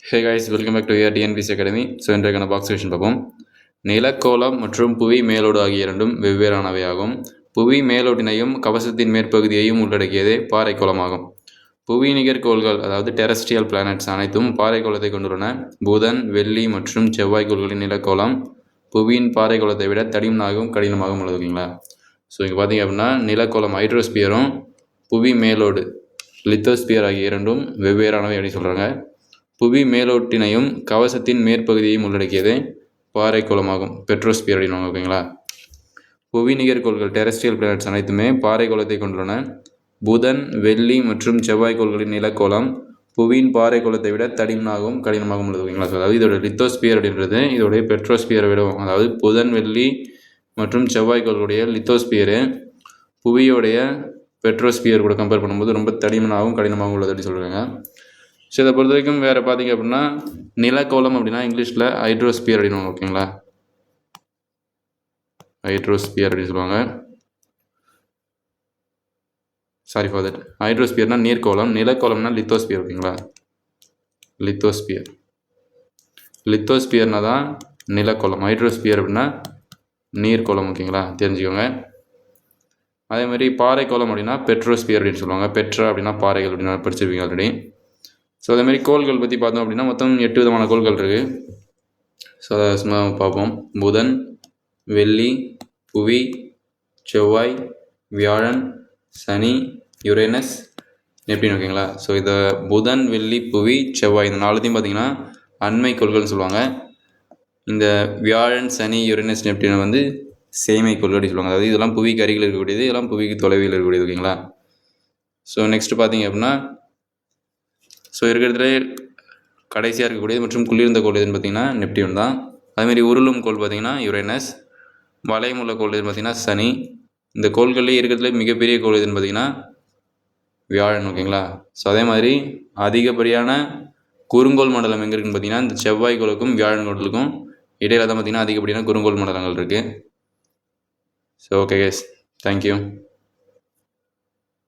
Hey guys, welcome back to TNPSC Academy. So இன்றைக்கான box question பார்ப்போம். நிலக்கோளம் மற்றும் புவி மேலோடு ஆகிய இரண்டும் வெவ்வேறானவையாகும். புவி மேலோட்டினையும் கவசத்தின் மேற்பகுதியையும் உள்ளடக்கியதே பாறைக்கோளமாகும். புவி நிகர்கோள்கள் அதாவது டெரஸ்ட்ரியல் பிளானட்ஸ் அனைத்தும் பாறைக்கோளத்தை கொண்டுள்ளன. புதன், வெள்ளி மற்றும் செவ்வாய் கோள்களின் நிலக்கோளம் புவியின் பாறைக்கோளத்தை விட தடிமனாகவும் கடினமாகவும் உள்ளது. ஓகேங்களா? ஸோ இங்கே பார்த்தீங்க அப்படின்னா நிலக்கோளம் ஹைட்ரோஸ்பியரும் புவி மேலோடு லித்தோஸ்பியர் ஆகிய இரண்டும் வெவ்வேறானவை அப்படின்னு சொல்கிறாங்க. புவி மேலோட்டினையும் கவசத்தின் மேற்பகுதியையும் உள்ளடக்கியதே பாறைக்கோளமாகும், பெட்ரோஸ்பியர் அப்படின்வாங்க. ஓகேங்களா? புவி நிகர்கோள்கள் டெரஸ்ட்ரியல் பிளானட்ஸ் அனைத்துமே பாறைக்கோளத்தை கொண்டுள்ளன. புதன், வெள்ளி மற்றும் செவ்வாய் கோள்களின் நிலக்கோளம் புவியின் பாறைக்கோளத்தை விட தடிமனாகவும் கடினமாகவும் உள்ளது. ஓகேங்களா? ஸோ அதாவது இதோட லித்தோஸ்பியர் அப்படின்றது இதோடைய பெட்ரோஸ்பியரை விட, அதாவது புதன், வெள்ளி மற்றும் செவ்வாய் கோள்களுடைய லித்தோஸ்பியரு புவியோடைய பெட்ரோஸ்பியர் கூட கம்பேர் பண்ணும்போது ரொம்ப தடிமனாகவும் கடினமாகவும் உள்ளது அப்படின்னு சொல்கிறாங்க. ஸோ இதை பொறுத்த வரைக்கும் வேறு பார்த்திங்க அப்படின்னா நிலக்கோளம் அப்படின்னா இங்கிலீஷில் ஹைட்ரோஸ்பியர் அப்படின்னு. ஓகேங்களா? ஹைட்ரோஸ்பியர் அப்படின்னு சொல்லுவாங்க. Sorry for that. ஹைட்ரோஸ்பியர்னால் நீர்க்கோளம், நிலக்கோளம்னா லித்தோஸ்பியர். ஓகேங்களா? லித்தோஸ்பியர்னா தான் நிலக்கோளம், ஹைட்ரோஸ்பியர் அப்படின்னா நீர்க்கோளம். ஓகேங்களா? தெரிஞ்சுக்கோங்க. அதே மாதிரி பாறைக்கோளம் அப்படின்னா பெட்ரோஸ்பியர் அப்படின்னு சொல்லுவாங்க. பெட்ரா அப்படின்னா பாறைகள் அப்படின்னு படிச்சிருப்பீங்க ஆல்ரெடி. ஸோ அதேமாதிரி கோள்கள் பற்றி பார்த்தோம் அப்படின்னா மொத்தம் 8 விதமான கோள்கள் இருக்குது. ஸோ அதை சும்மா பார்ப்போம். புதன், வெள்ளி, புவி, செவ்வாய், வியாழன், சனி, யுரேனஸ், நெப்டின். ஓகேங்களா? ஸோ இதை புதன், வெள்ளி, புவி, செவ்வாய் இந்த 4த்தையும் பார்த்திங்கன்னா அண்மை கோள்கள்னு சொல்லுவாங்க. இந்த வியாழன், சனி, யுரேனஸ், நெப்டினை வந்து சேமை கோள்கள் அப்படி சொல்லுவாங்க. அதாவது இதெல்லாம் புவிக்கு அருகில் இருக்கக்கூடியது, இதெல்லாம் புவிக்கு தொலைவில் இருக்கக்கூடியது. ஓகேங்களா? ஸோ நெக்ஸ்ட் பார்த்திங்க அப்படின்னா இருக்கிறதுல கடைசியாக இருக்கக்கூடியது மற்றும் குளிர்ந்த கோள் எதுன்னு பார்த்திங்கன்னா நெப்டியூன் தான். அதுமாதிரி உருளும் கோள் பார்த்திங்கன்னா யுரேனஸ். வளையமுள்ள கோள் எதுன்னு பார்த்திங்கன்னா சனி. இந்த கோள்கள்லேயே இருக்கிறதுல மிகப்பெரிய கோள் எதுன்னு பார்த்திங்கன்னா வியாழன். ஓகேங்களா? ஸோ அதே மாதிரி அதிகப்படியான குறுங்கோள் மண்டலம் எங்கே இருக்குன்னு பார்த்திங்கன்னா இந்த செவ்வாய் கோளுக்கும் வியாழன் கோளுக்கும் இடையில தான் பார்த்திங்கன்னா அதிகப்படியான குறுங்கோள் மண்டலங்கள் இருக்குது. So okay guys, thank you.